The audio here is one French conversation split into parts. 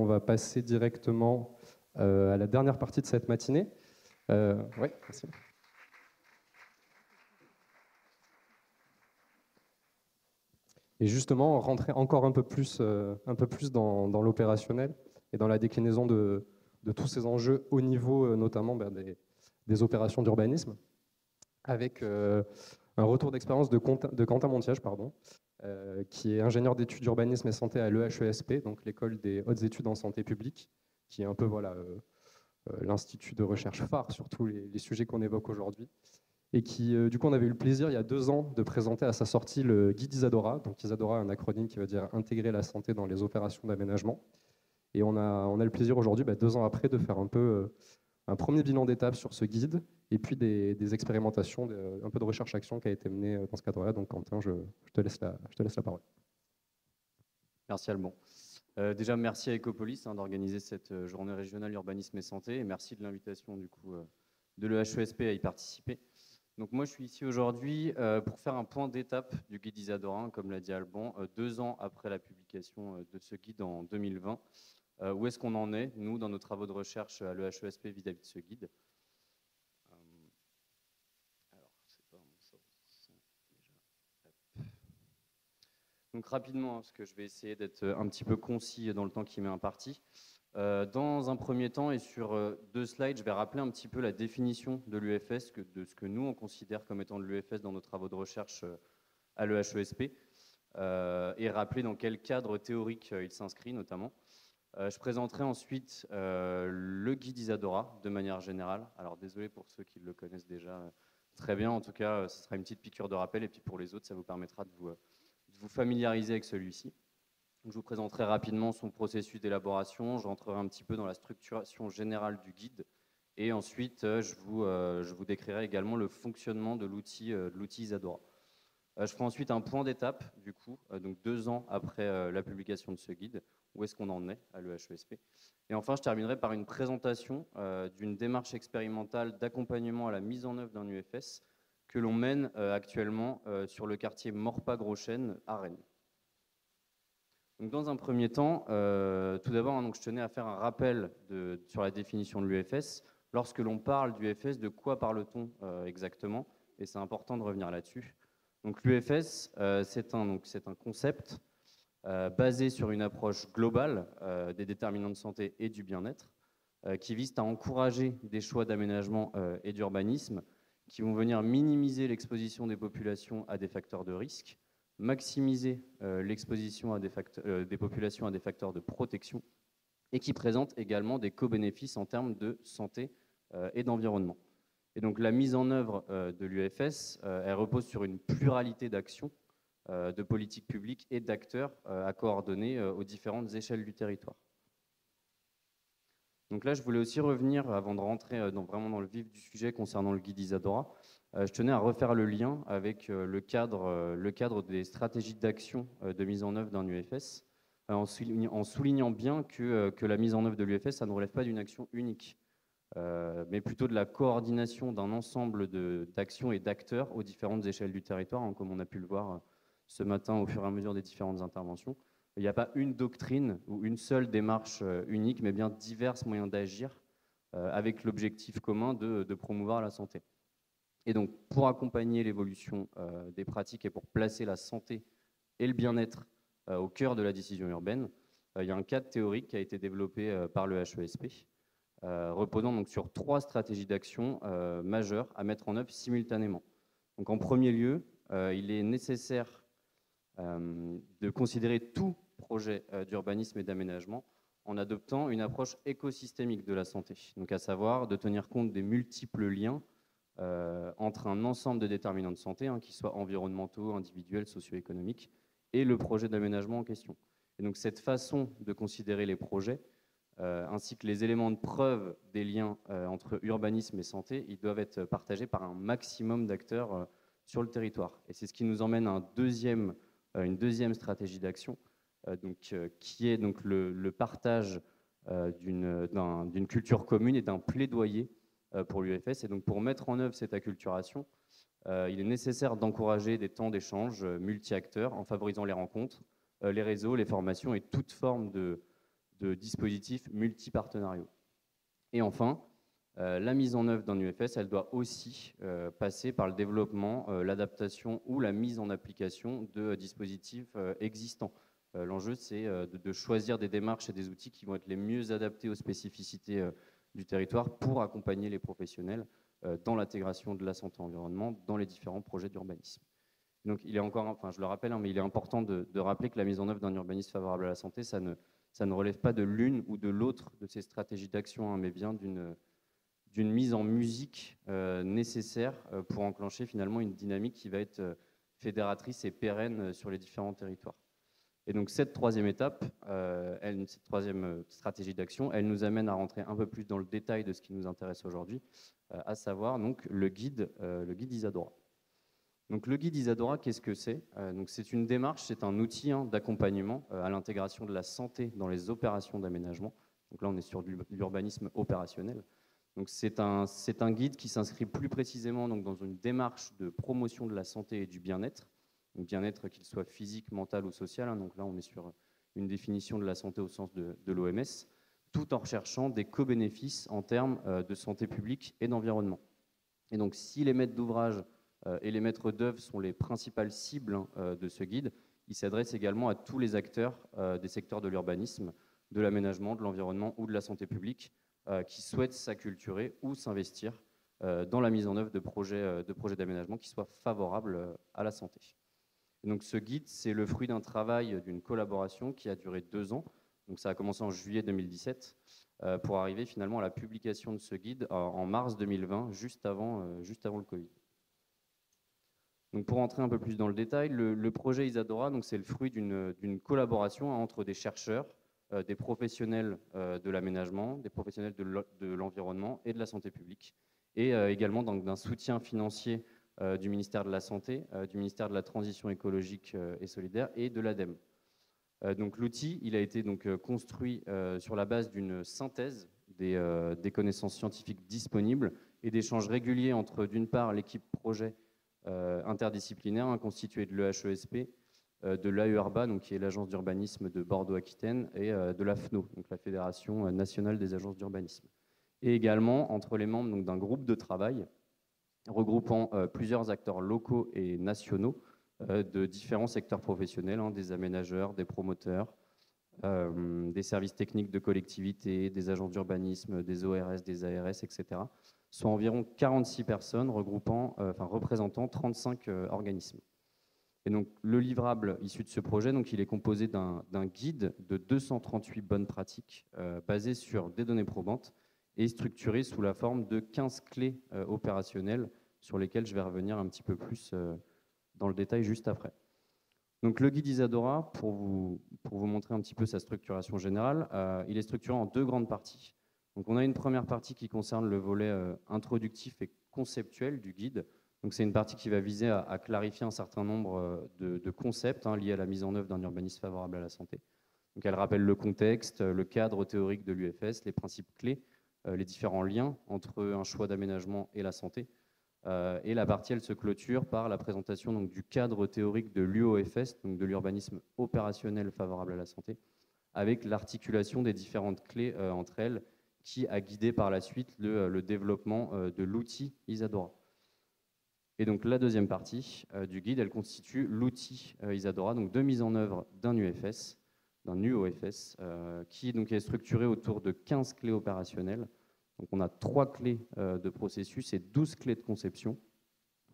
va passer directement à la dernière partie de cette matinée. Oui, merci. Et justement, rentrer encore un peu plus dans l'opérationnel et dans la déclinaison de tous ces enjeux au niveau notamment des opérations d'urbanisme, avec un retour d'expérience de Quentin Montiège, qui est ingénieur d'études d'urbanisme et santé à l'EHESP, donc l'école des hautes études en santé publique, qui est un peu l'institut de recherche phare sur tous les sujets qu'on évoque aujourd'hui. Et qui, du coup, on avait eu le plaisir, il y a 2 ans, de présenter à sa sortie le guide Isadora. Donc Isadora, un acronyme qui veut dire intégrer la santé dans les opérations d'aménagement. Et on a le plaisir aujourd'hui, 2 ans après, de faire un peu un premier bilan d'étape sur ce guide, et puis des expérimentations, un peu de recherche-action qui a été menée dans ce cadre-là. Donc Quentin, je te laisse la parole. Merci Alban. Déjà, merci à Ecopolis d'organiser cette journée régionale urbanisme et santé, et merci de l'invitation du coup de l'EHESP à y participer. Donc moi, je suis ici aujourd'hui pour faire un point d'étape du guide Isadora, comme l'a dit Alban, 2 ans après la publication de ce guide en 2020. Où est-ce qu'on en est, nous, dans nos travaux de recherche à l'EHESP vis-à-vis de ce guide? Alors, c'est pas mon sens. Déjà. Donc rapidement, parce que je vais essayer d'être un petit peu concis dans le temps qui m'est imparti. Dans un premier temps et sur 2 slides, je vais rappeler un petit peu la définition de l'UFS, de ce que nous on considère comme étant de l'UFS dans nos travaux de recherche à l'EHESP, et rappeler dans quel cadre théorique il s'inscrit notamment. Je présenterai ensuite le guide Isadora de manière générale. Alors désolé pour ceux qui le connaissent déjà très bien, en tout cas ce sera une petite piqûre de rappel, et puis pour les autres ça vous permettra de vous familiariser avec celui-ci. Je vous présenterai rapidement son processus d'élaboration, je rentrerai un petit peu dans la structuration générale du guide, et ensuite je vous décrirai également le fonctionnement de l'outil Isadora. Je ferai ensuite un point d'étape, du coup, donc 2 ans après la publication de ce guide, où est-ce qu'on en est à l'EHESP. Et enfin, je terminerai par une présentation d'une démarche expérimentale d'accompagnement à la mise en œuvre d'un UFS que l'on mène actuellement sur le quartier Morpa-Gros-Chêne à Rennes. Donc, dans un premier temps, tout d'abord, je tenais à faire un rappel sur la définition de l'UFS. Lorsque l'on parle d'UFS, de quoi parle-t-on exactement? Et c'est important de revenir là-dessus. Donc l'UFS, c'est un concept basé sur une approche globale des déterminants de santé et du bien-être, qui vise à encourager des choix d'aménagement et d'urbanisme qui vont venir minimiser l'exposition des populations à des facteurs de risque, maximiser l'exposition des populations à des facteurs de protection, et qui présente également des co-bénéfices en termes de santé et d'environnement. Et donc la mise en œuvre de l'UFS, elle repose sur une pluralité d'actions, de politiques publiques et d'acteurs à coordonner aux différentes échelles du territoire. Donc là, je voulais aussi revenir, avant de rentrer vraiment dans le vif du sujet concernant le guide Isadora, je tenais à refaire le lien avec le cadre des stratégies d'action de mise en œuvre d'un UFS, en soulignant bien que la mise en œuvre de l'UFS, ça ne relève pas d'une action unique, mais plutôt de la coordination d'un ensemble d'actions et d'acteurs aux différentes échelles du territoire, comme on a pu le voir ce matin au fur et à mesure des différentes interventions. Il n'y a pas une doctrine ou une seule démarche unique, mais bien divers moyens d'agir avec l'objectif commun de promouvoir la santé. Et donc, pour accompagner l'évolution des pratiques et pour placer la santé et le bien-être au cœur de la décision urbaine, il y a un cadre théorique qui a été développé par le HESP, reposant donc sur 3 stratégies d'action majeures à mettre en œuvre simultanément. Donc, en premier lieu, il est nécessaire de considérer tout projet d'urbanisme et d'aménagement en adoptant une approche écosystémique de la santé, donc à savoir de tenir compte des multiples liens entre un ensemble de déterminants de santé, qu'ils soient environnementaux, individuels, socio-économiques, et le projet d'aménagement en question. Et donc cette façon de considérer les projets, ainsi que les éléments de preuve des liens entre urbanisme et santé, ils doivent être partagés par un maximum d'acteurs sur le territoire. Et c'est ce qui nous emmène à une deuxième stratégie d'action, qui est donc le partage d'une culture commune et d'un plaidoyer pour l'UFS. Et donc pour mettre en œuvre cette acculturation, il est nécessaire d'encourager des temps d'échange multi-acteurs en favorisant les rencontres, les réseaux, les formations et toute forme de dispositifs multipartenariaux. Et enfin, la mise en œuvre d'un UFS, elle doit aussi passer par le développement, l'adaptation ou la mise en application de dispositifs existants. L'enjeu, c'est de choisir des démarches et des outils qui vont être les mieux adaptés aux spécificités du territoire pour accompagner les professionnels dans l'intégration de la santé-environnement dans les différents projets d'urbanisme. Donc, il est encore, enfin, je le rappelle, hein, mais il est important de rappeler que la mise en œuvre d'un urbanisme favorable à la santé, ça ne relève pas de l'une ou de l'autre de ces stratégies d'action, hein, mais bien d'une mise en musique nécessaire pour enclencher finalement une dynamique qui va être fédératrice et pérenne sur les différents territoires. Et donc cette troisième étape, cette troisième stratégie d'action, elle nous amène à rentrer un peu plus dans le détail de ce qui nous intéresse aujourd'hui, à savoir donc le guide Isadora. Donc le guide Isadora, qu'est-ce que c'est? Donc c'est une démarche, c'est un outil d'accompagnement à l'intégration de la santé dans les opérations d'aménagement. Donc là, on est sur l'urbanisme opérationnel. Donc c'est un guide qui s'inscrit plus précisément donc, dans une démarche de promotion de la santé et du bien-être. Donc bien-être qu'il soit physique, mental ou social. Donc là, on est sur une définition de la santé au sens de l'OMS, tout en recherchant des co-bénéfices en termes de santé publique et d'environnement. Et donc si les maîtres d'ouvrage et les maîtres d'œuvre sont les principales cibles de ce guide, il s'adresse également à tous les acteurs des secteurs de l'urbanisme, de l'aménagement, de l'environnement ou de la santé publique qui souhaitent s'acculturer ou s'investir dans la mise en œuvre de projets d'aménagement qui soient favorables à la santé. Et donc ce guide, c'est le fruit d'un travail, d'une collaboration qui a duré 2 ans. Donc ça a commencé en juillet 2017 pour arriver finalement à la publication de ce guide en mars 2020, juste avant le Covid. Donc pour entrer un peu plus dans le détail, le projet Isadora, c'est le fruit d'une collaboration entre des chercheurs, des professionnels de l'aménagement, des professionnels de l'environnement et de la santé publique, et également d'un soutien financier du ministère de la Santé, du ministère de la Transition écologique et solidaire et de l'ADEME. Donc l'outil, il a été donc construit sur la base d'une synthèse des connaissances scientifiques disponibles et d'échanges réguliers entre, d'une part, l'équipe projet interdisciplinaire constituée de l'EHESP, de l'AERBA, donc qui est l'agence d'urbanisme de Bordeaux-Aquitaine, et de l'AFNO, donc la Fédération nationale des agences d'urbanisme. Et également entre les membres d'un groupe de travail regroupant plusieurs acteurs locaux et nationaux de différents secteurs professionnels, des aménageurs, des promoteurs, des services techniques de collectivités, des agences d'urbanisme, des ORS, des ARS, etc. Soit environ 46 personnes représentant 35 organismes. Et donc le livrable issu de ce projet, donc, il est composé d'un guide de 238 bonnes pratiques basées sur des données probantes et structuré sous la forme de 15 clés opérationnelles sur lesquelles je vais revenir un petit peu plus dans le détail juste après. Donc le guide Isadora, pour vous montrer un petit peu sa structuration générale, il est structuré en 2 grandes parties. Donc on a une première partie qui concerne le volet introductif et conceptuel du guide. Donc c'est une partie qui va viser à clarifier un certain nombre de concepts liés à la mise en œuvre d'un urbanisme favorable à la santé. Donc elle rappelle le contexte, le cadre théorique de l'UFS, les principes clés, les différents liens entre un choix d'aménagement et la santé. Et la partie, elle se clôture par la présentation donc, du cadre théorique de l'UOFS, donc de l'urbanisme opérationnel favorable à la santé, avec l'articulation des différentes clés entre elles, qui a guidé par la suite le développement de l'outil Isadora. Et donc la deuxième partie du guide, elle constitue l'outil Isadora, donc de mise en œuvre d'un UFS, d'un UOFS, qui donc est structuré autour de 15 clés opérationnelles. Donc on a 3 clés de processus et 12 clés de conception,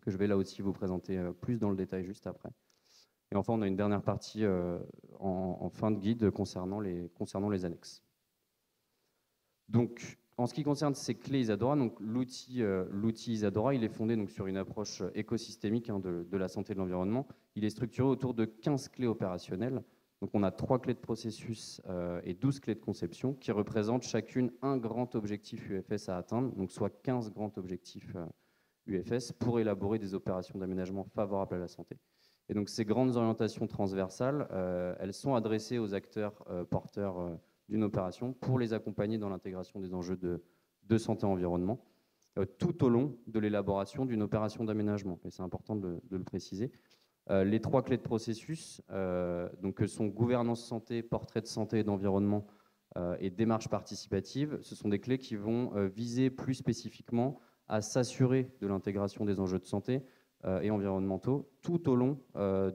que je vais là aussi vous présenter plus dans le détail juste après. Et enfin, on a une dernière partie en fin de guide concernant les annexes. Donc, en ce qui concerne ces clés Isadora, donc l'outil Isadora, il est fondé donc, sur une approche écosystémique de la santé et de l'environnement. Il est structuré autour de 15 clés opérationnelles. Donc on a 3 clés de processus et 12 clés de conception qui représentent chacune un grand objectif UFS à atteindre, donc soit 15 grands objectifs UFS pour élaborer des opérations d'aménagement favorables à la santé. Et donc ces grandes orientations transversales, elles sont adressées aux acteurs porteurs d'une opération pour les accompagner dans l'intégration des enjeux de santé-environnement tout au long de l'élaboration d'une opération d'aménagement. Et c'est important de le préciser. Les 3 clés de processus, donc, que sont gouvernance santé, portrait de santé et d'environnement, et démarche participative, ce sont des clés qui vont viser plus spécifiquement à s'assurer de l'intégration des enjeux de santé et environnementaux tout au long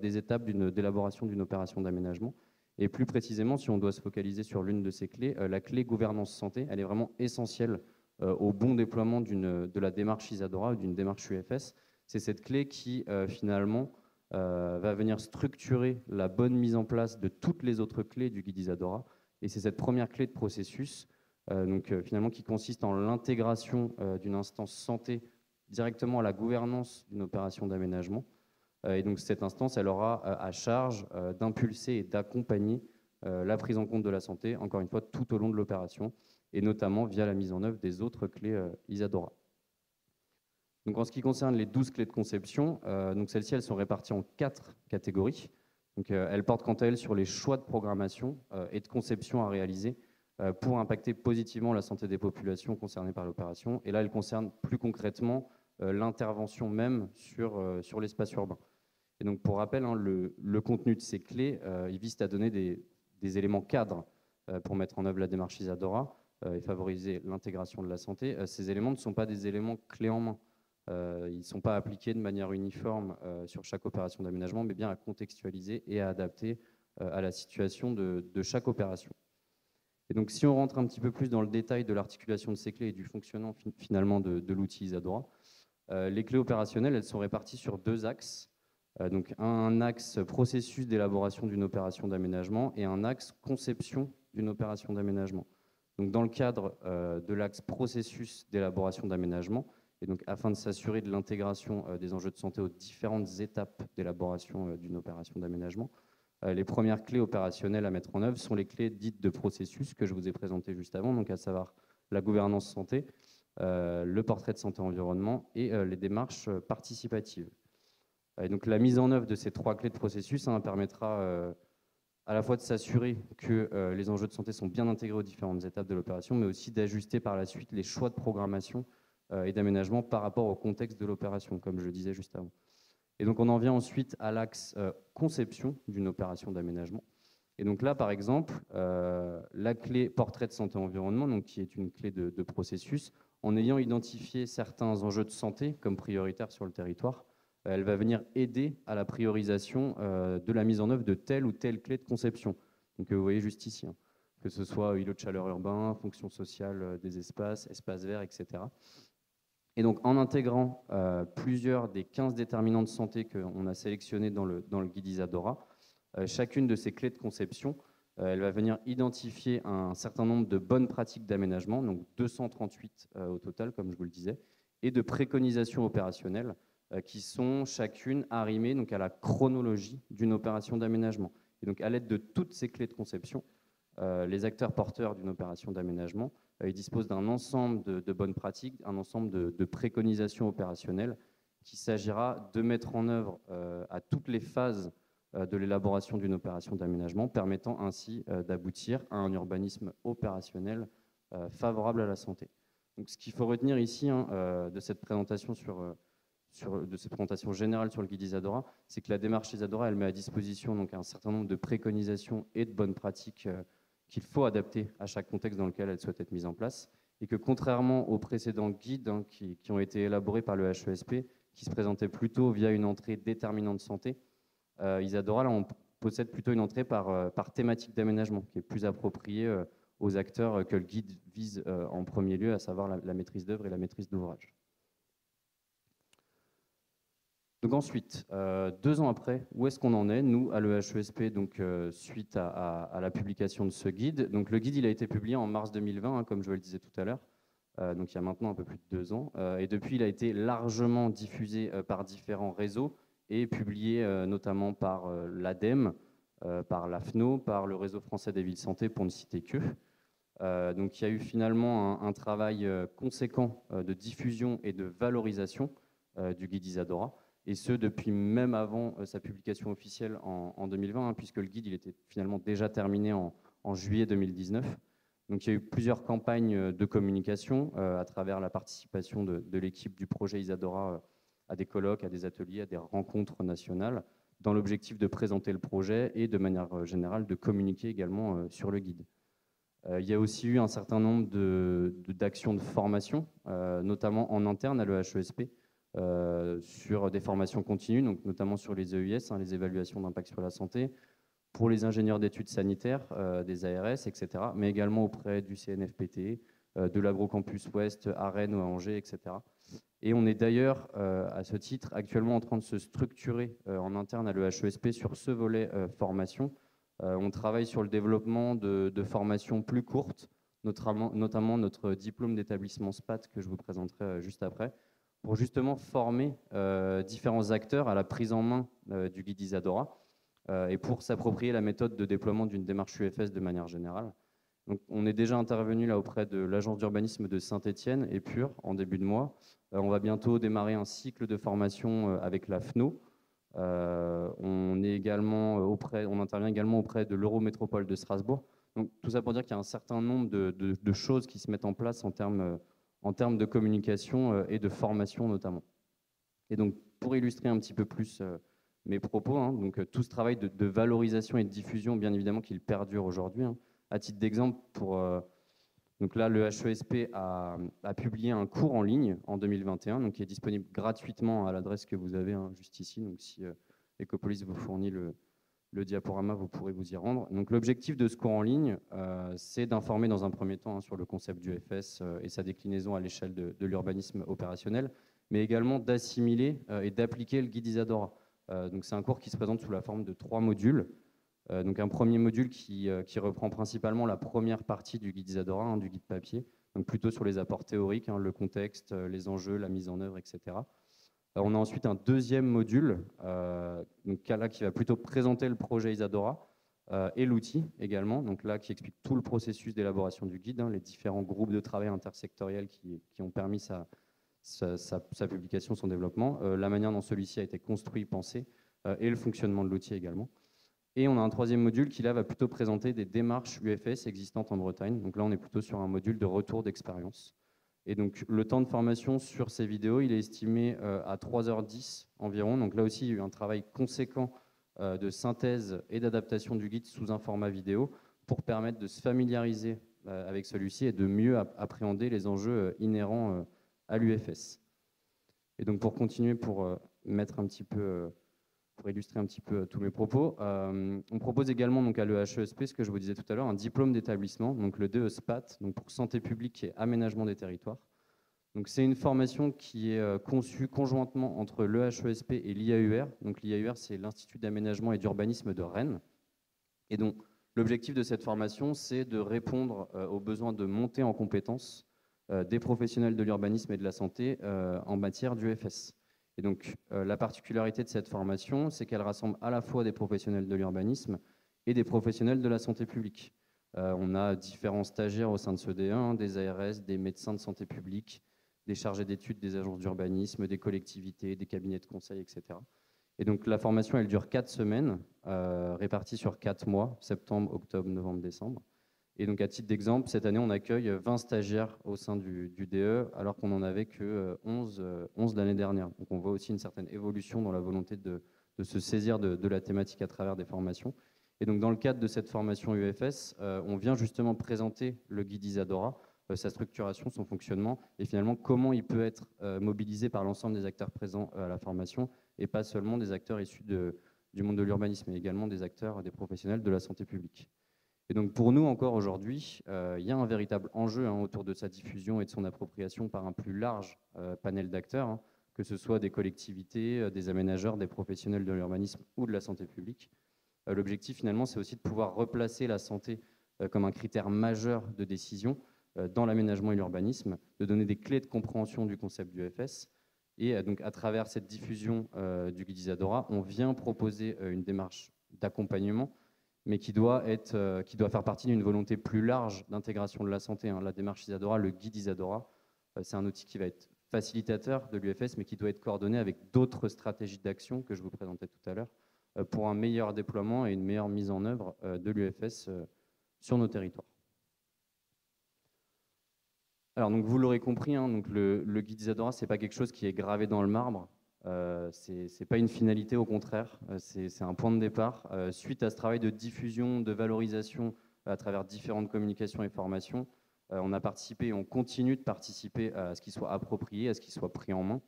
des étapes d'élaboration d'une opération d'aménagement. Et plus précisément, si on doit se focaliser sur l'une de ces clés, la clé gouvernance santé, elle est vraiment essentielle au bon déploiement de la démarche Isadora ou d'une démarche UFS. C'est cette clé qui, finalement, va venir structurer la bonne mise en place de toutes les autres clés du guide Isadora. Et c'est cette première clé de processus, finalement, qui consiste en l'intégration d'une instance santé directement à la gouvernance d'une opération d'aménagement. Et donc cette instance, elle aura à charge d'impulser et d'accompagner la prise en compte de la santé, encore une fois, tout au long de l'opération, et notamment via la mise en œuvre des autres clés Isadora. Donc en ce qui concerne les 12 clés de conception, celles-ci, elles sont réparties en 4 catégories. Donc, elles portent quant à elles sur les choix de programmation et de conception à réaliser pour impacter positivement la santé des populations concernées par l'opération. Et là, elles concernent plus concrètement l'intervention même sur l'espace urbain. Et donc, pour rappel, le contenu de ces clés, il vise à donner des éléments cadres pour mettre en œuvre la démarche Isadora et favoriser l'intégration de la santé. Ces éléments ne sont pas des éléments clés en main. Ils ne sont pas appliqués de manière uniforme sur chaque opération d'aménagement, mais bien à contextualiser et à adapter à la situation de chaque opération. Et donc, si on rentre un petit peu plus dans le détail de l'articulation de ces clés et du fonctionnement finalement de l'outil Isadora, les clés opérationnelles, elles sont réparties sur 2 axes. Donc, un axe processus d'élaboration d'une opération d'aménagement et un axe conception d'une opération d'aménagement. Donc, dans le cadre de l'axe processus d'élaboration d'aménagement, et donc afin de s'assurer de l'intégration des enjeux de santé aux différentes étapes d'élaboration d'une opération d'aménagement, les premières clés opérationnelles à mettre en œuvre sont les clés dites de processus que je vous ai présentées juste avant, donc à savoir la gouvernance santé, le portrait de santé environnement et les démarches participatives. Et donc la mise en œuvre de ces 3 clés de processus permettra à la fois de s'assurer que les enjeux de santé sont bien intégrés aux différentes étapes de l'opération, mais aussi d'ajuster par la suite les choix de programmation et d'aménagement par rapport au contexte de l'opération, comme je le disais juste avant. Et donc on en vient ensuite à l'axe conception d'une opération d'aménagement. Et donc là, par exemple, la clé portrait de santé environnement, donc qui est une clé de processus, en ayant identifié certains enjeux de santé comme prioritaires sur le territoire, elle va venir aider à la priorisation de la mise en œuvre de telle ou telle clé de conception. Donc vous voyez juste ici, que ce soit îlot de chaleur urbain, fonction sociale des espaces, espaces verts, etc. Et donc, en intégrant plusieurs des 15 déterminants de santé qu'on a sélectionnés dans le guide Isadora, chacune de ces clés de conception, elle va venir identifier un certain nombre de bonnes pratiques d'aménagement, donc 238 au total, comme je vous le disais, et de préconisations opérationnelles qui sont chacune arrimées donc, à la chronologie d'une opération d'aménagement. Et donc, à l'aide de toutes ces clés de conception, les acteurs porteurs d'une opération d'aménagement ils disposent d'un ensemble de bonnes pratiques, un ensemble de préconisations opérationnelles qu'il s'agira de mettre en œuvre à toutes les phases de l'élaboration d'une opération d'aménagement, permettant ainsi d'aboutir à un urbanisme opérationnel favorable à la santé. Donc, ce qu'il faut retenir ici de cette présentation de cette présentation générale sur le guide Isadora, c'est que la démarche Isadora, elle met à disposition donc, un certain nombre de préconisations et de bonnes pratiques qu'il faut adapter à chaque contexte dans lequel elle souhaite être mise en place, et que contrairement aux précédents guides qui ont été élaborés par le HESP, qui se présentaient plutôt via une entrée déterminante de santé, Isadora, là, on possède plutôt une entrée par thématique d'aménagement, qui est plus appropriée aux acteurs que le guide vise en premier lieu, à savoir la maîtrise d'œuvre et la maîtrise d'ouvrage. Donc ensuite, 2 ans après, où est-ce qu'on en est, nous, à l'EHESP, donc suite à la publication de ce guide. Donc le guide, il a été publié en mars 2020, comme je le disais tout à l'heure, donc il y a maintenant un peu plus de 2 ans. Et depuis, il a été largement diffusé par différents réseaux et publié notamment par l'ADEME, par l'AFNO, par le Réseau français des villes santé, pour ne citer que. Donc il y a eu finalement un travail conséquent de diffusion et de valorisation du guide Isadora, et ce depuis même avant sa publication officielle en 2020, puisque le guide il était finalement déjà terminé en juillet 2019. Donc il y a eu plusieurs campagnes de communication à travers la participation de l'équipe du projet Isadora à des colloques, à des ateliers, à des rencontres nationales, dans l'objectif de présenter le projet et de manière générale de communiquer également sur le guide. Il y a aussi eu un certain nombre d'actions de formation, notamment en interne à l'EHESP, sur des formations continues, donc notamment sur les EUS, les évaluations d'impact sur la santé, pour les ingénieurs d'études sanitaires, des ARS, etc., mais également auprès du CNFPT, de l'Agrocampus Ouest à Rennes ou à Angers, etc. Et on est d'ailleurs, à ce titre, actuellement en train de se structurer en interne à l'EHESP sur ce volet formation. On travaille sur le développement de formations plus courtes, notamment notre diplôme d'établissement SPAT que je vous présenterai juste après, pour justement former différents acteurs à la prise en main du guide Isadora et pour s'approprier la méthode de déploiement d'une démarche UFS de manière générale. Donc, on est déjà intervenu là auprès de l'agence d'urbanisme de Saint-Étienne et Pure en début de mois. On va bientôt démarrer un cycle de formation avec la FNO. On intervient également auprès de l'Eurométropole de Strasbourg. Donc, tout ça pour dire qu'il y a un certain nombre de choses qui se mettent en place en termes de communication et de formation notamment. Et donc, pour illustrer un petit peu plus mes propos, donc, tout ce travail de valorisation et de diffusion, bien évidemment, qu'il perdure aujourd'hui. À titre d'exemple, donc là, le HESP a publié un cours en ligne en 2021, donc qui est disponible gratuitement à l'adresse que vous avez juste ici. Donc, si Ecopolis vous fournit le diaporama, vous pourrez vous y rendre. Donc, l'objectif de ce cours en ligne, c'est d'informer dans un premier temps sur le concept du FS et sa déclinaison à l'échelle de l'urbanisme opérationnel, mais également d'assimiler et d'appliquer le guide Isadora. Donc, c'est un cours qui se présente sous la forme de 3 modules. Donc un premier module qui reprend principalement la première partie du guide Isadora, du guide papier, donc plutôt sur les apports théoriques, le contexte, les enjeux, la mise en œuvre, etc. On a ensuite un deuxième module donc là, qui va plutôt présenter le projet Isadora et l'outil également, donc là qui explique tout le processus d'élaboration du guide, les différents groupes de travail intersectoriels qui ont permis sa publication, son développement, la manière dont celui-ci a été construit, pensé, et le fonctionnement de l'outil également. Et on a un troisième module qui là va plutôt présenter des démarches UFS existantes en Bretagne. Donc là, on est plutôt sur un module de retour d'expérience. Et donc le temps de formation sur ces vidéos, il est estimé à 3h10 environ. Donc là aussi, il y a eu un travail conséquent de synthèse et d'adaptation du guide sous un format vidéo pour permettre de se familiariser avec celui-ci et de mieux appréhender les enjeux inhérents à l'UFS. Et donc pour continuer, pour mettre un petit peu... pour illustrer un petit peu tous mes propos. On propose également donc, à l'EHESP, ce que je vous disais tout à l'heure, un diplôme d'établissement, donc le DE-SPAT, donc pour santé publique et aménagement des territoires. C'est une formation qui est conçue conjointement entre l'EHESP et l'IAUR. Donc l'IAUR, c'est l'Institut d'aménagement et d'urbanisme de Rennes. Et donc l'objectif de cette formation, c'est de répondre aux besoins de montée en compétences des professionnels de l'urbanisme et de la santé en matière d'UFS. Et donc, la particularité de cette formation, c'est qu'elle rassemble à la fois des professionnels de l'urbanisme et des professionnels de la santé publique. On a différents stagiaires au sein de ce D1, des ARS, des médecins de santé publique, des chargés d'études des agences d'urbanisme, des collectivités, des cabinets de conseil, etc. Et donc, la formation, elle dure 4 semaines, réparties sur 4 mois, septembre, octobre, novembre, décembre. Et donc, à titre d'exemple, cette année, on accueille 20 stagiaires au sein du DE, alors qu'on n'en avait que 11 l'année dernière. Donc, on voit aussi une certaine évolution dans la volonté de se saisir de la thématique à travers des formations. Et donc, dans le cadre de cette formation UFS, on vient justement présenter le guide Isadora, sa structuration, son fonctionnement, et finalement, comment il peut être mobilisé par l'ensemble des acteurs présents à la formation, et pas seulement des acteurs issus du monde de l'urbanisme, mais également des acteurs, des professionnels de la santé publique. Et donc pour nous encore aujourd'hui, il y a un véritable enjeu autour de sa diffusion et de son appropriation par un plus large panel d'acteurs, que ce soit des collectivités, des aménageurs, des professionnels de l'urbanisme ou de la santé publique. L'objectif finalement, c'est aussi de pouvoir replacer la santé comme un critère majeur de décision dans l'aménagement et l'urbanisme, de donner des clés de compréhension du concept du FS. Et donc à travers cette diffusion du guide Isadora, on vient proposer une démarche d'accompagnement, mais qui doit faire partie d'une volonté plus large d'intégration de la santé. La démarche Isadora, le guide Isadora, c'est un outil qui va être facilitateur de l'UFS, mais qui doit être coordonné avec d'autres stratégies d'action que je vous présentais tout à l'heure, pour un meilleur déploiement et une meilleure mise en œuvre de l'UFS sur nos territoires. Alors, donc, vous l'aurez compris, donc le guide Isadora, ce n'est pas quelque chose qui est gravé dans le marbre. Ce n'est pas une finalité, au contraire, c'est un point de départ. Suite à ce travail de diffusion, de valorisation à travers différentes communications et formations. On a participé et on continue de participer à ce qu'il soit approprié, à ce qu'il soit pris en main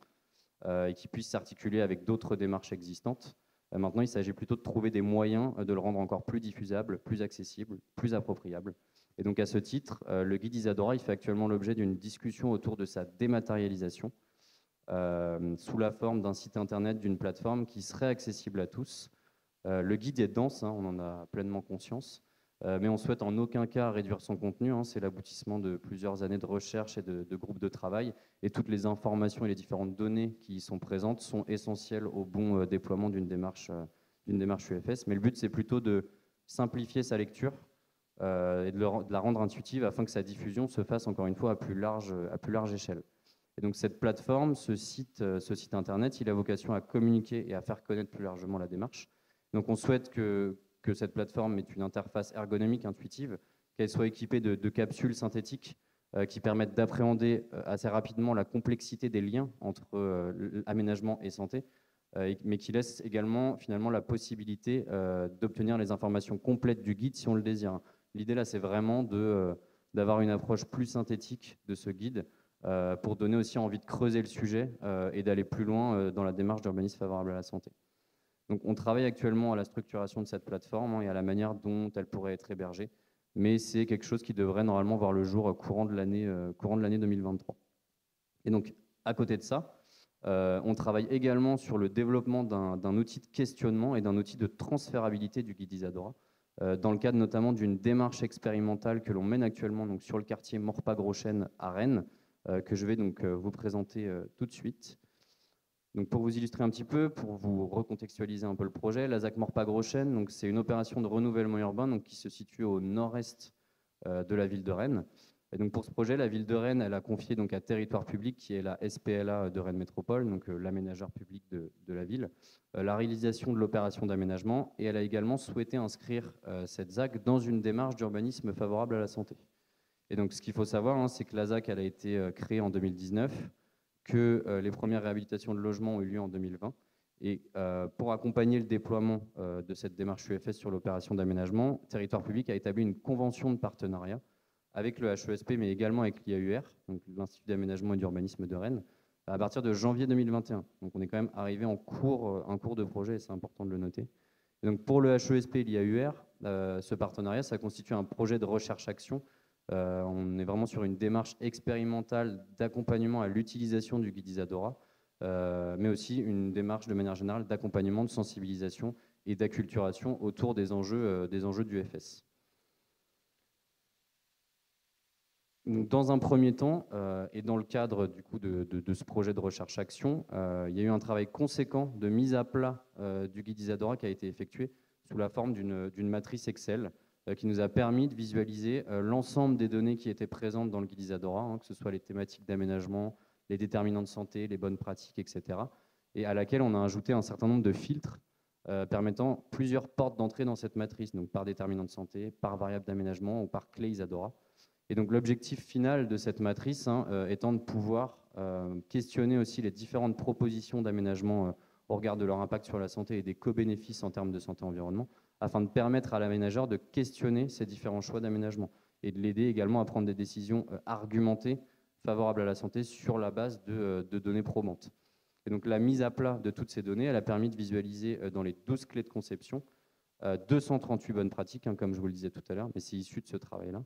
et qu'il puisse s'articuler avec d'autres démarches existantes. Maintenant, il s'agit plutôt de trouver des moyens de le rendre encore plus diffusable, plus accessible, plus appropriable. Et donc à ce titre, le guide Isadora, il fait actuellement l'objet d'une discussion autour de sa dématérialisation sous la forme d'un site internet, d'une plateforme qui serait accessible à tous. Le guide est dense, on en a pleinement conscience, mais on souhaite en aucun cas réduire son contenu. C'est l'aboutissement de plusieurs années de recherche et de groupes de travail, et toutes les informations et les différentes données qui y sont présentes sont essentielles au bon déploiement d'une démarche UFS. Mais le but, c'est plutôt de simplifier sa lecture et de la rendre intuitive afin que sa diffusion se fasse encore une fois à plus large échelle. Et donc cette plateforme, ce site internet, il a vocation à communiquer et à faire connaître plus largement la démarche. Donc on souhaite que cette plateforme ait une interface ergonomique, intuitive, qu'elle soit équipée de capsules synthétiques qui permettent d'appréhender assez rapidement la complexité des liens entre aménagement et santé, mais qui laisse également finalement la possibilité d'obtenir les informations complètes du guide si on le désire. L'idée là, c'est vraiment d'avoir une approche plus synthétique de ce guide pour donner aussi envie de creuser le sujet et d'aller plus loin dans la démarche d'urbanisme favorable à la santé. Donc on travaille actuellement à la structuration de cette plateforme et à la manière dont elle pourrait être hébergée, mais c'est quelque chose qui devrait normalement voir le jour courant de l'année 2023. Et donc à côté de ça, on travaille également sur le développement d'un outil de questionnement et d'un outil de transférabilité du guide Isadora, dans le cadre notamment d'une démarche expérimentale que l'on mène actuellement donc, sur le quartier Morpa-Gros-Chêne à Rennes, que je vais donc vous présenter tout de suite. Donc pour vous illustrer un petit peu, pour vous recontextualiser un peu le projet, la ZAC Morpa-Gros-Chêne, donc c'est une opération de renouvellement urbain donc, qui se situe au nord-est de la ville de Rennes. Et donc pour ce projet, la ville de Rennes, elle a confié donc à Territoire Public, qui est la SPLA de Rennes Métropole, donc l'aménageur public de la ville, la réalisation de l'opération d'aménagement, et elle a également souhaité inscrire cette ZAC dans une démarche d'urbanisme favorable à la santé. Et donc ce qu'il faut savoir, c'est que la ZAC, elle a été créée en 2019, que les premières réhabilitations de logements ont eu lieu en 2020. Et pour accompagner le déploiement de cette démarche UFS sur l'opération d'aménagement, Territoire Public a établi une convention de partenariat avec le HESP, mais également avec l'IAUR, donc l'Institut d'aménagement et d'urbanisme de Rennes, à partir de janvier 2021. Donc on est quand même arrivé en cours de projet, et c'est important de le noter. Et donc pour le HESP et l'IAUR, ce partenariat, ça constitue un projet de recherche-action. On est vraiment sur une démarche expérimentale d'accompagnement à l'utilisation du guide Isadora, mais aussi une démarche de manière générale d'accompagnement, de sensibilisation et d'acculturation autour des enjeux du FS. Donc, dans un premier temps, et dans le cadre du coup, de ce projet de recherche-action, il y a eu un travail conséquent de mise à plat du guide Isadora qui a été effectué sous la forme d'une matrice Excel qui nous a permis de visualiser l'ensemble des données qui étaient présentes dans le guide Isadora, que ce soit les thématiques d'aménagement, les déterminants de santé, les bonnes pratiques, etc. Et à laquelle on a ajouté un certain nombre de filtres permettant plusieurs portes d'entrée dans cette matrice, donc par déterminant de santé, par variable d'aménagement ou par clé Isadora. Et donc l'objectif final de cette matrice étant de pouvoir questionner aussi les différentes propositions d'aménagement au regard de leur impact sur la santé et des co-bénéfices en termes de santé-environnement, afin de permettre à l'aménageur de questionner ces différents choix d'aménagement et de l'aider également à prendre des décisions argumentées favorables à la santé sur la base de données probantes. Et donc la mise à plat de toutes ces données, elle a permis de visualiser dans les 12 clés de conception 238 bonnes pratiques, comme je vous le disais tout à l'heure, mais c'est issu de ce travail-là,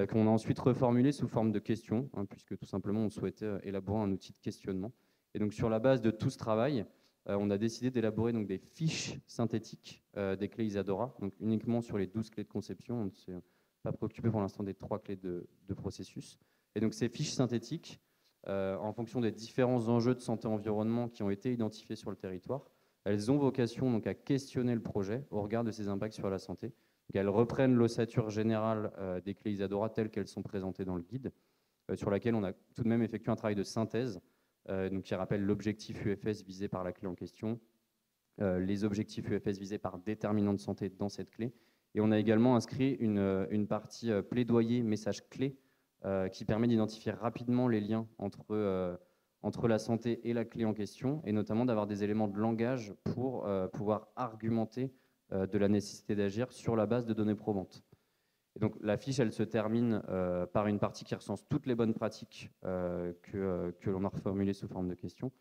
qu'on a ensuite reformulé sous forme de questions, puisque tout simplement on souhaitait élaborer un outil de questionnement. Et donc sur la base de tout ce travail, on a décidé d'élaborer donc des fiches synthétiques des clés Isadora, donc uniquement sur les 12 clés de conception. On ne s'est pas préoccupé pour l'instant des 3 clés de processus. Et donc ces fiches synthétiques, en fonction des différents enjeux de santé-environnement qui ont été identifiés sur le territoire, elles ont vocation donc à questionner le projet au regard de ses impacts sur la santé. Donc, elles reprennent l'ossature générale des clés Isadora telles qu'elles sont présentées dans le guide, sur laquelle on a tout de même effectué un travail de synthèse donc, qui rappelle l'objectif UFS visé par la clé en question, les objectifs UFS visés par déterminant de santé dans cette clé. Et on a également inscrit une partie plaidoyer, message clé, qui permet d'identifier rapidement les liens entre la santé et la clé en question, et notamment d'avoir des éléments de langage pour pouvoir argumenter de la nécessité d'agir sur la base de données probantes. Et donc la fiche, elle se termine par une partie qui recense toutes les bonnes pratiques que l'on a reformulées sous forme de questions.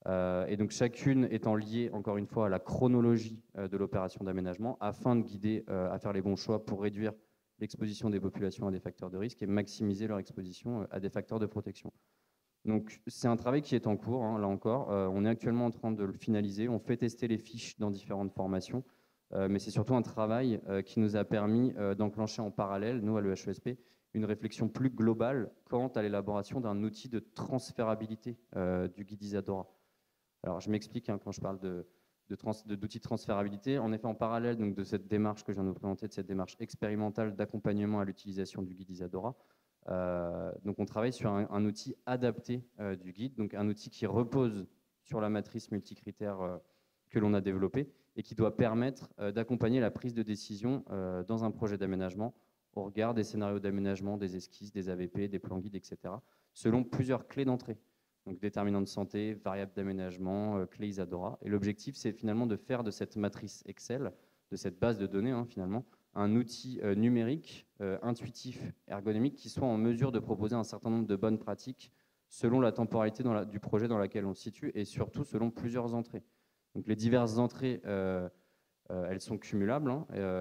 Et donc chacune étant liée, encore une fois, à la chronologie de l'opération d'aménagement, afin de guider à faire les bons choix pour réduire l'exposition des populations à des facteurs de risque et maximiser leur exposition à des facteurs de protection. Donc c'est un travail qui est en cours, hein, là encore. On est actuellement en train de le finaliser. On fait tester les fiches dans différentes formations, mais c'est surtout un travail qui nous a permis d'enclencher en parallèle, nous à l'EHESP, une réflexion plus globale quant à l'élaboration d'un outil de transférabilité du guide Isadora. Alors je m'explique quand je parle d'outils de transférabilité. En effet, en parallèle donc, de cette démarche que je viens de vous présenter, de cette démarche expérimentale d'accompagnement à l'utilisation du guide Isadora, donc on travaille sur un outil adapté du guide, donc un outil qui repose sur la matrice multicritère que l'on a développée et qui doit permettre d'accompagner la prise de décision dans un projet d'aménagement au regard des scénarios d'aménagement, des esquisses, des AVP, des plans guides, etc., selon plusieurs clés d'entrée. Donc déterminants de santé, variables d'aménagement, clés Isadora. Et l'objectif, c'est finalement de faire de cette matrice Excel, de cette base de données finalement, un outil numérique, intuitif, ergonomique, qui soit en mesure de proposer un certain nombre de bonnes pratiques selon la temporalité du projet dans laquelle on se situe et surtout selon plusieurs entrées. Donc les diverses entrées, elles sont cumulables,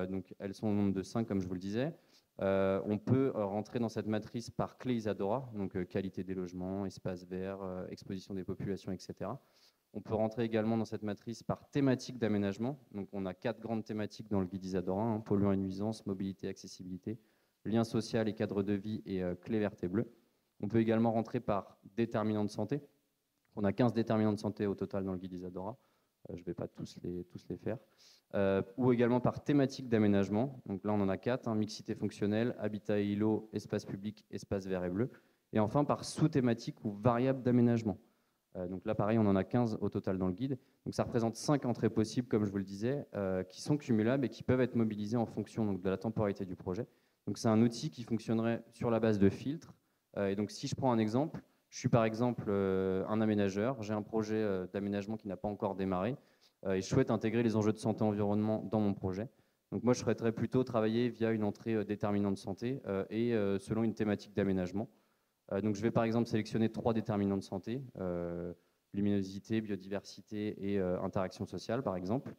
donc elles sont au nombre de 5 comme je vous le disais. On peut rentrer dans cette matrice par clé Isadora, donc qualité des logements, espace vert, exposition des populations, etc. On peut rentrer également dans cette matrice par thématique d'aménagement. Donc on a 4 grandes thématiques dans le guide Isadora, polluants et nuisances, mobilité, accessibilité, lien social et cadre de vie et clé verte et bleue. On peut également rentrer par déterminants de santé. On a 15 déterminants de santé au total dans le guide Isadora. Je ne vais pas tous les faire. Ou également par thématique d'aménagement. Donc là, on en a 4, mixité fonctionnelle, habitat et îlot, espace public, espace vert et bleu. Et enfin, par sous-thématique ou variable d'aménagement. Donc là, pareil, on en a 15 au total dans le guide. Donc ça représente 5 entrées possibles, comme je vous le disais, qui sont cumulables et qui peuvent être mobilisées en fonction donc, de la temporalité du projet. Donc c'est un outil qui fonctionnerait sur la base de filtres. Et donc si je prends un exemple, je suis par exemple un aménageur, j'ai un projet d'aménagement qui n'a pas encore démarré et je souhaite intégrer les enjeux de santé-environnement dans mon projet. Donc moi, je souhaiterais plutôt travailler via une entrée déterminant de santé et selon une thématique d'aménagement. Donc je vais par exemple sélectionner 3 déterminants de santé, luminosité, biodiversité et interaction sociale par exemple,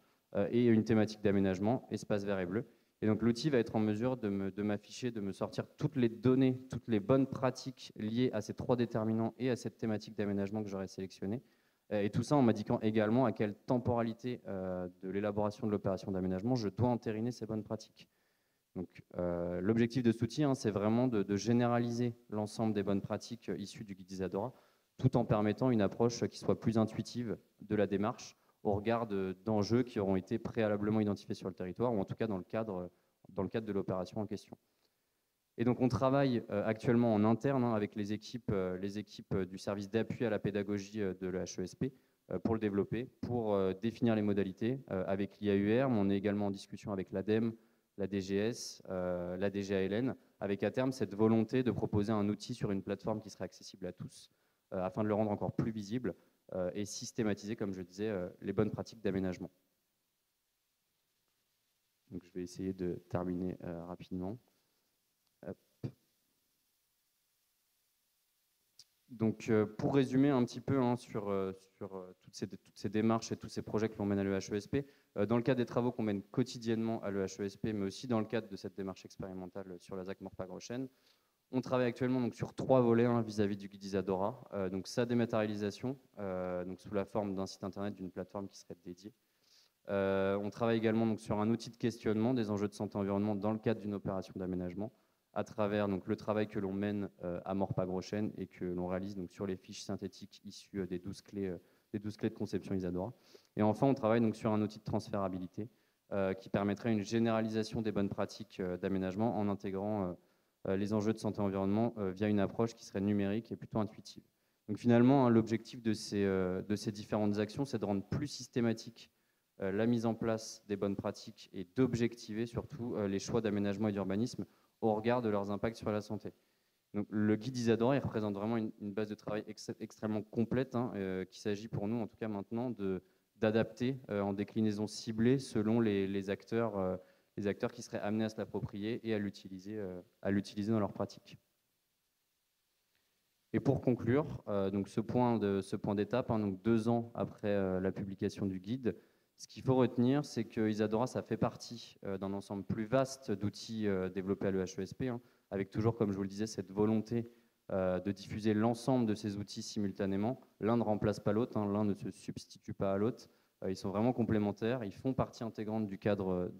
et une thématique d'aménagement, espace vert et bleu. Et donc l'outil va être en mesure de m'afficher, de me sortir toutes les données, toutes les bonnes pratiques liées à ces 3 déterminants et à cette thématique d'aménagement que j'aurais sélectionnée. Et tout ça en m'indiquant également à quelle temporalité de l'élaboration de l'opération d'aménagement je dois entériner ces bonnes pratiques. Donc, l'objectif de cet outil, c'est vraiment de généraliser l'ensemble des bonnes pratiques issues du guide Isadora, tout en permettant une approche qui soit plus intuitive de la démarche au regard d'enjeux qui auront été préalablement identifiés sur le territoire, ou en tout cas dans le cadre de l'opération en question. Et donc on travaille actuellement en interne avec les équipes du service d'appui à la pédagogie de l'EHESP pour le développer, pour définir les modalités avec l'IAUR, mais on est également en discussion avec l'ADEME, la DGS, la DGALN, avec à terme cette volonté de proposer un outil sur une plateforme qui serait accessible à tous, afin de le rendre encore plus visible et systématiser, comme je disais, les bonnes pratiques d'aménagement. Donc je vais essayer de terminer rapidement. Donc, pour résumer un petit peu sur toutes ces démarches et tous ces projets que l'on mène à l'EHESP, dans le cadre des travaux qu'on mène quotidiennement à l'EHESP, mais aussi dans le cadre de cette démarche expérimentale sur la ZAC Morpag-Rochen, on travaille actuellement donc, sur 3 volets vis-à-vis du guide Isadora. Donc, sa dématérialisation, donc, sous la forme d'un site internet, d'une plateforme qui serait dédiée. On travaille également donc, sur un outil de questionnement des enjeux de santé-environnement dans le cadre d'une opération d'aménagement, à travers donc, le travail que l'on mène à Morpag-Rochen et que l'on réalise donc, sur les fiches synthétiques issues des 12 clés de conception Isadora. Et enfin, on travaille donc, sur un outil de transférabilité qui permettrait une généralisation des bonnes pratiques d'aménagement en intégrant les enjeux de santé-environnement via une approche qui serait numérique et plutôt intuitive. Donc finalement, l'objectif de ces différentes actions, c'est de rendre plus systématique la mise en place des bonnes pratiques et d'objectiver surtout les choix d'aménagement et d'urbanisme au regard de leurs impacts sur la santé. Donc, le guide Isadora, il représente vraiment une base de travail extrêmement complète, qu'il s'agit pour nous, en tout cas maintenant, d'adapter en déclinaison ciblée selon les acteurs les acteurs qui seraient amenés à se l'approprier et à l'utiliser dans leur pratique. Et pour conclure, donc ce point d'étape, hein, donc 2 ans après la publication du guide, ce qu'il faut retenir, c'est que Isadora, ça fait partie d'un ensemble plus vaste d'outils développés à l'EHESP, hein, avec toujours, comme je vous le disais, cette volonté de diffuser l'ensemble de ces outils simultanément. L'un ne remplace pas l'autre, hein, l'un ne se substitue pas à l'autre. Ils sont vraiment complémentaires, ils font partie intégrante du cadre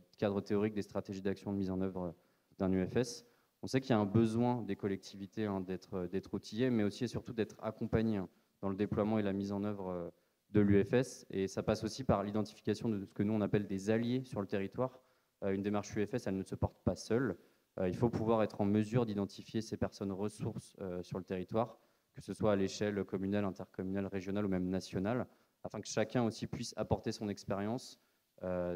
théorique des stratégies d'action de mise en œuvre d'un UFS. On sait qu'il y a un besoin des collectivités, hein, d'être outillées, mais aussi et surtout d'être accompagnées, hein, dans le déploiement et la mise en œuvre de l'UFS. Et ça passe aussi par l'identification de ce que nous on appelle des alliés sur le territoire. Une démarche UFS, elle ne se porte pas seule. Il faut pouvoir être en mesure d'identifier ces personnes ressources sur le territoire, que ce soit à l'échelle communale, intercommunale, régionale ou même nationale, afin que chacun aussi puisse apporter son expérience,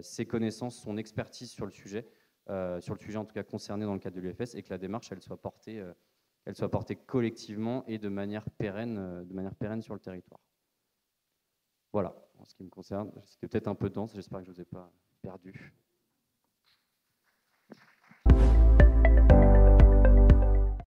ses connaissances, son expertise sur le sujet en tout cas concerné dans le cadre de l'UFS, et que la démarche elle soit portée collectivement et de manière pérenne sur le territoire. Voilà, en ce qui me concerne, c'était peut-être un peu dense, j'espère que je ne vous ai pas perdu.